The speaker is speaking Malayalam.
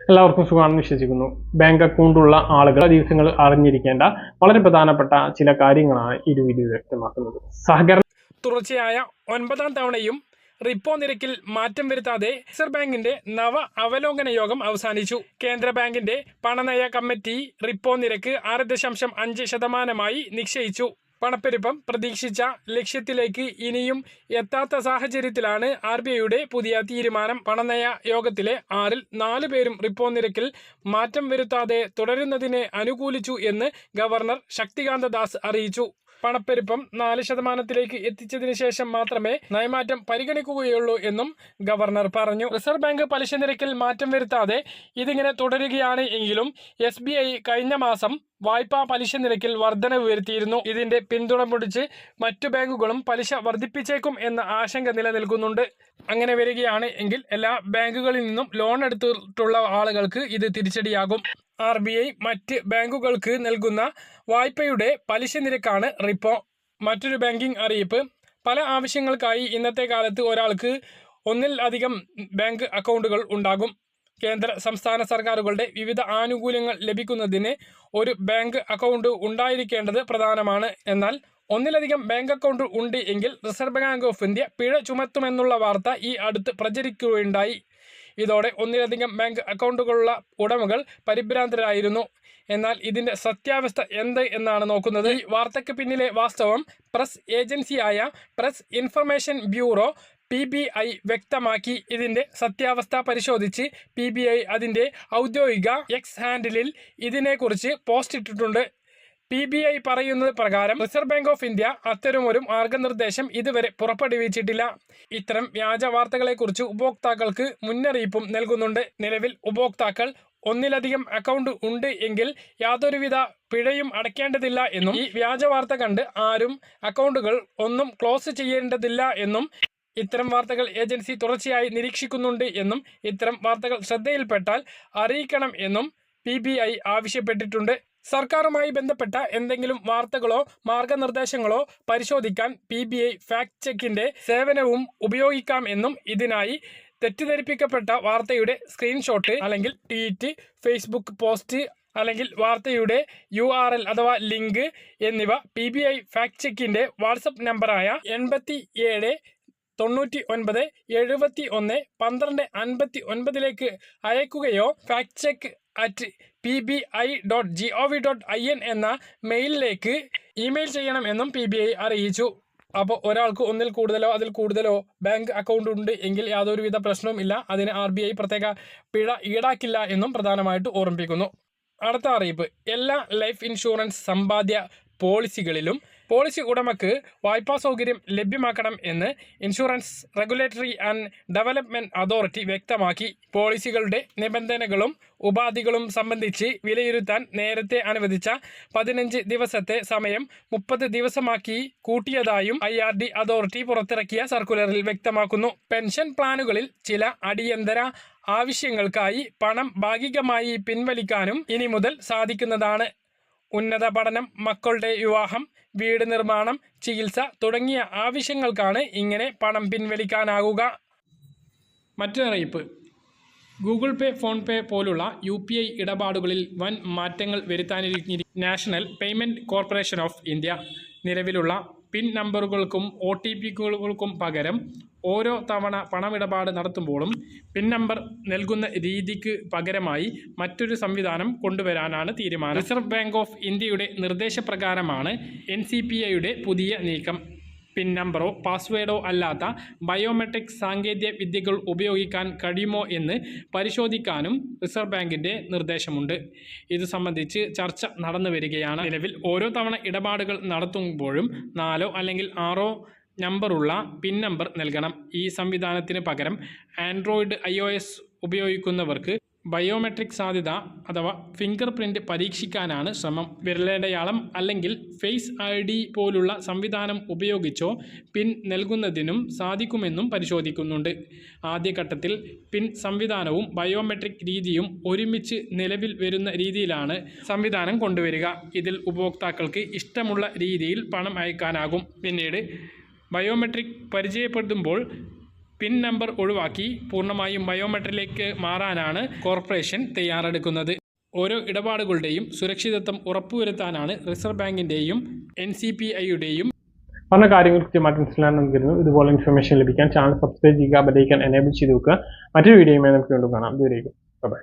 എല്ലാവർക്കും സുഖമാണെന്ന് വിശ്വസിക്കുന്നു. ബാങ്ക് അക്കൗണ്ടുള്ള ആളുകൾ ദിവസങ്ങൾ അറിഞ്ഞിരിക്കേണ്ട വളരെ പ്രധാനപ്പെട്ട ചില കാര്യങ്ങളാണ് ഈ വീഡിയോ വ്യക്തമാക്കുന്നത്. തുടർച്ചയായ 9ാം തവണയും റിപ്പോ നിരക്കിൽ മാറ്റം വരുത്താതെ റിസർവ് ബാങ്കിന്റെ നവ അവലോകന യോഗം അവസാനിച്ചു. കേന്ദ്ര ബാങ്കിന്റെ പണനയ കമ്മിറ്റി റിപ്പോ നിരക്ക് 6.5% നിശ്ചയിച്ചു. പണപ്പെരുപ്പം പ്രതീക്ഷിച്ച ലക്ഷ്യത്തിലേക്ക് ഇനിയും എത്താത്ത സാഹചര്യത്തിലാണ് RBIയുടെ പുതിയ തീരുമാനം. പണനയ യോഗത്തിലെ 6ൽ 4 പേരും റിപ്പോ നിരക്കിൽ മാറ്റം വരുത്താതെ തുടരുന്നതിനെ അനുകൂലിച്ചു എന്ന് ഗവർണർ ശക്തികാന്ത ദാസ് അറിയിച്ചു. പണപ്പെരുപ്പം 4% എത്തിച്ചതിന് ശേഷം മാത്രമേ നയമാറ്റം പരിഗണിക്കുകയുള്ളൂ എന്നും ഗവർണർ പറഞ്ഞു. റിസർവ് ബാങ്ക് പലിശ നിരക്കിൽ മാറ്റം വരുത്താതെ ഇതിങ്ങനെ തുടരുകയാണ് എങ്കിലും SBI കഴിഞ്ഞ മാസം വായ്പാ പലിശ നിരക്കിൽ വർധനവ് വരുത്തിയിരുന്നു. ഇതിന്റെ പിന്തുണ പിടിച്ച് മറ്റു ബാങ്കുകളും പലിശ വർദ്ധിപ്പിച്ചേക്കും എന്ന ആശങ്ക നിലനിൽക്കുന്നുണ്ട്. അങ്ങനെ വരികയാണ് എങ്കിൽ എല്ലാ ബാങ്കുകളിൽ നിന്നും ലോൺ എടുത്തിട്ടുള്ള ആളുകൾക്ക് ഇത് തിരിച്ചടിയാകും. RBI മറ്റ് ബാങ്കുകൾക്ക് നൽകുന്ന വായ്പയുടെ പലിശ നിരക്കാണ് റിപ്പോ. മറ്റൊരു ബാങ്കിംഗ് അറിയിപ്പ്. പല ആവശ്യങ്ങൾക്കായി ഇന്നത്തെ കാലത്ത് ഒരാൾക്ക് ഒന്നിലധികം ബാങ്ക് അക്കൗണ്ടുകൾ ഉണ്ടാകും. കേന്ദ്ര സംസ്ഥാന സർക്കാരുകളുടെ വിവിധ ആനുകൂല്യങ്ങൾ ലഭിക്കുന്നതിന് ഒരു ബാങ്ക് അക്കൗണ്ട് ഉണ്ടായിരിക്കേണ്ടത് പ്രധാനമാണ്. എന്നാൽ ഒന്നിലധികം ബാങ്ക് അക്കൗണ്ട് ഉണ്ട് എങ്കിൽ റിസർവ് ബാങ്ക് ഓഫ് ഇന്ത്യ പിഴ ചുമത്തുമെന്നുള്ള വാർത്ത ഈ അടുത്ത് പ്രചരിക്കുകയുണ്ടായി. ഇതോടെ ഒന്നിലധികം ബാങ്ക് അക്കൗണ്ടുകളുള്ള ഉടമകൾ പരിഭ്രാന്തരായിരുന്നു. എന്നാൽ ഇതിന്റെ സത്യാവസ്ഥ എന്ത് എന്നാണ് നോക്കുന്നത്. ഈ വാർത്തയ്ക്ക് പിന്നിലെ വാസ്തവം പ്രസ് ഏജൻസിയായ പ്രസ് ഇൻഫർമേഷൻ ബ്യൂറോ PBI വ്യക്തമാക്കി. ഇതിന്റെ സത്യാവസ്ഥ പരിശോധിച്ച് PBI അതിന്റെ ഔദ്യോഗിക X ഹാൻഡിലിൽ ഇതിനെക്കുറിച്ച് പോസ്റ്റ് ഇട്ടിട്ടുണ്ട്. PBI പറയുന്നത് പ്രകാരം റിസർവ് ബാങ്ക് ഓഫ് ഇന്ത്യ അത്തരമൊരു മാർഗനിർദ്ദേശം ഇതുവരെ പുറപ്പെടുവിച്ചിട്ടില്ല. ഇത്തരം വ്യാജ വാർത്തകളെക്കുറിച്ച് ഉപഭോക്താക്കൾക്ക് മുന്നറിയിപ്പും നൽകുന്നുണ്ട്. നിലവിൽ ഉപഭോക്താക്കൾ ഒന്നിലധികം അക്കൗണ്ട് ഉണ്ട് എങ്കിൽ യാതൊരുവിധ പിഴയും അടയ്ക്കേണ്ടതില്ല എന്നും ഈ വ്യാജ വാർത്ത കണ്ട് ആരും അക്കൗണ്ടുകൾ ഒന്നും ക്ലോസ് ചെയ്യേണ്ടതില്ല എന്നും ഇത്തരം വാർത്തകൾ ഏജൻസി തുടർച്ചയായി നിരീക്ഷിക്കുന്നുണ്ട് എന്നും ഇത്തരം വാർത്തകൾ ശ്രദ്ധയിൽപ്പെട്ടാൽ അറിയിക്കണം എന്നും PBI ആവശ്യപ്പെട്ടിട്ടുണ്ട്. സർക്കാരുമായി ബന്ധപ്പെട്ട എന്തെങ്കിലും വാർത്തകളോ മാർഗനിർദ്ദേശങ്ങളോ പരിശോധിക്കാൻ PBI ഫാക്ട് ചെക്കിന്റെ സേവനവും ഉപയോഗിക്കാം എന്നും ഇതിനായി തെറ്റിദ്ധരിപ്പിക്കപ്പെട്ട വാർത്തയുടെ സ്ക്രീൻഷോട്ട് അല്ലെങ്കിൽ ട്വീറ്റ്, ഫേസ്ബുക്ക് പോസ്റ്റ് അല്ലെങ്കിൽ വാർത്തയുടെ URL അഥവാ ലിങ്ക് എന്നിവ PBI ഫാക്ട് ചെക്കിന്റെ വാട്സപ്പ് നമ്പറായ 8799711259 അയക്കുകയോ factcheck@pbi.gov.in എന്ന മെയിലിലേക്ക് ഇമെയിൽ ചെയ്യണമെന്നും PBI അറിയിച്ചു. അപ്പോൾ ഒരാൾക്ക് ഒന്നിൽ കൂടുതലോ അതിൽ കൂടുതലോ ബാങ്ക് അക്കൗണ്ട് ഉണ്ട് എങ്കിൽ യാതൊരുവിധ പ്രശ്നവും ഇല്ല. അതിന് RBI പ്രത്യേക പിഴ ഈടാക്കില്ല എന്നും പ്രധാനമായിട്ട് ഓർമ്മിപ്പിക്കുന്നു. അടുത്ത അറിയിപ്പ്. എല്ലാ ലൈഫ് ഇൻഷുറൻസ് സമ്പാദ്യ പോളിസികളിലും പോളിസി ഉടമക്ക് വായ്പാ സൗകര്യം ലഭ്യമാക്കണം എന്ന് insurance regulatory and development authority വ്യക്തമാക്കി. പോളിസികളുടെ നിബന്ധനകളും ഉപാധികളും സംബന്ധിച്ച് വിലയിരുത്താൻ നേരത്തെ അനുവദിച്ച 15 ദിവസത്തെ സമയം 30 ദിവസമാക്കി കൂട്ടിയതായും IRD അതോറിറ്റി പുറത്തിറക്കിയ സർക്കുലറിൽ വ്യക്തമാക്കുന്നു. പെൻഷൻ പ്ലാനുകളിൽ ചില അടിയന്തര ആവശ്യങ്ങൾക്കായി പണം ഭാഗികമായി പിൻവലിക്കാനും ഇനി മുതൽ സാധിക്കുന്നതാണ്. ഉന്നത പഠനം, മക്കളുടെ വിവാഹം, വീട് നിർമ്മാണം, ചികിത്സ തുടങ്ങിയ ആവശ്യങ്ങൾക്കാണ് ഇങ്ങനെ പണം പിൻവലിക്കാനാകുക. മറ്റൊരറിയിപ്പ്. ഗൂഗിൾ പേ, ഫോൺ പേ പോലുള്ള UPI ഇടപാടുകളിൽ വൻ മാറ്റങ്ങൾ വരുത്താനിരിക്കുന്ന national payment corporation of India നിലവിലുള്ള PIN നമ്പറുകൾക്കും OTPകൾക്കും പകരം ഓരോ തവണ പണമിടപാട് നടത്തുമ്പോഴും PIN നമ്പർ നൽകുന്ന രീതിക്ക് പകരമായി മറ്റൊരു സംവിധാനം കൊണ്ടുവരാനാണ് തീരുമാനം. റിസർവ് ബാങ്ക് ഓഫ് ഇന്ത്യയുടെ നിർദ്ദേശപ്രകാരമാണ് NCPIയുടെ പുതിയ നീക്കം. PIN നമ്പറോ പാസ്വേഡോ അല്ലാത്ത ബയോമെട്രിക് സാങ്കേതിക വിദ്യകൾ ഉപയോഗിക്കാൻ കഴിയുമോ എന്ന് പരിശോധിക്കാനും റിസർവ് ബാങ്കിൻ്റെ നിർദ്ദേശമുണ്ട്. ഇത് സംബന്ധിച്ച് ചർച്ച നടന്നു വരികയാണ്. നിലവിൽ ഓരോ തവണ ഇടപാടുകൾ നടത്തുമ്പോഴും 4 അല്ലെങ്കിൽ 6 നമ്പറുള്ള PIN നമ്പർ നൽകണം. ഈ സംവിധാനത്തിന് പകരം ആൻഡ്രോയിഡ് iOS ഉപയോഗിക്കുന്നവർക്ക് ബയോമെട്രിക് സാധ്യത അഥവാ ഫിംഗർ പ്രിൻ്റ് പരീക്ഷിക്കാനാണ് ശ്രമം. വിരലടയാളം അല്ലെങ്കിൽ ഫേസ് ID പോലുള്ള സംവിധാനം ഉപയോഗിച്ചോ PIN നൽകുന്നതിനും സാധിക്കുമെന്നും പരിശോധിക്കുന്നുണ്ട്. ആദ്യഘട്ടത്തിൽ PIN സംവിധാനവും ബയോമെട്രിക് രീതിയും ഒരുമിച്ച് നിലവിൽ വരുന്ന രീതിയിലാണ് സംവിധാനം കൊണ്ടുവരിക. ഇതിൽ ഉപഭോക്താക്കൾക്ക് ഇഷ്ടമുള്ള രീതിയിൽ പണം അയക്കാനാകും. പിന്നീട് ബയോമെട്രിക് പരിചയപ്പെടുമ്പോൾ പിൻ നമ്പർ ഒഴിവാക്കി പൂർണ്ണമായും ബയോമെട്രിയിലേക്ക് മാറാനാണ് കോർപ്പറേഷൻ തയ്യാറെടുക്കുന്നത്. ഓരോ ഇടപാടുകളുടെയും സുരക്ഷിതത്വം ഉറപ്പുവരുത്താനാണ് റിസർവ് ബാങ്കിന്റെയും NCPIയുടെയും പറഞ്ഞ കാര്യങ്ങൾ കൃത്യമായിട്ട് മനസ്സിലാണെന്ന് കരുതുന്നു. ഇതുപോലെ ഇൻഫർമേഷൻ ലഭിക്കാൻ ചാനൽ സബ്സ്ക്രൈബ് ചെയ്യുക, ബെൽ ഐക്കൺ എനേബിൾ ചെയ്ത് വെക്കുക. മറ്റൊരു വീഡിയോയുമായി നമുക്ക് വീണ്ടും കാണാം. ദൂരേക്കും ബൈ.